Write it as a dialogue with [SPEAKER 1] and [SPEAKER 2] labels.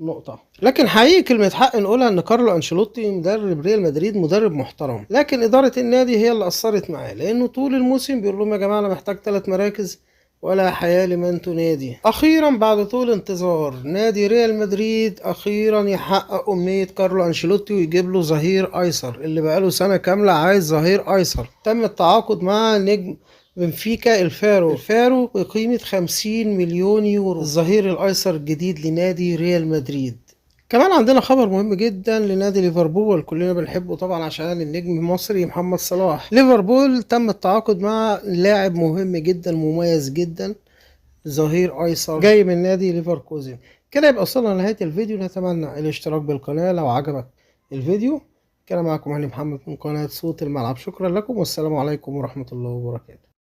[SPEAKER 1] نقطة. لكن حقيقي كلمة حق نقولها ان كارلو انشيلوتي مدرب ريال مدريد مدرب محترم، لكن ادارة النادي هي اللي اثرت معاه، لانه طول الموسم بيقول لهم يا جماعة انا محتاج 3 مراكز ولا حياة لمن تنادي. اخيرا بعد طول انتظار نادي ريال مدريد اخيرا يحقق امنية كارلو انشيلوتي ويجيب له ظهير ايسر اللي بقاله سنة كاملة عايز ظهير ايسر. تم التعاقد مع نجم بنفيكا الفارو بقيمة 50 مليون يورو، الظهير الأيسر الجديد لنادي ريال مدريد. كمان عندنا خبر مهم جدا لنادي ليفربول، كلنا بنحبه طبعا عشان النجم المصري محمد صلاح. ليفربول تم التعاقد مع لاعب مهم جدا مميز جدا، ظهير أيسر جاي من نادي ليفركوزن. كده يبقى وصلنا لنهاية الفيديو، نتمنى الاشتراك بالقناة لو عجبك الفيديو. كان معكم علي محمد من قناة صوت الملعب، شكرا لكم والسلام عليكم ورحمة الله وبركاته.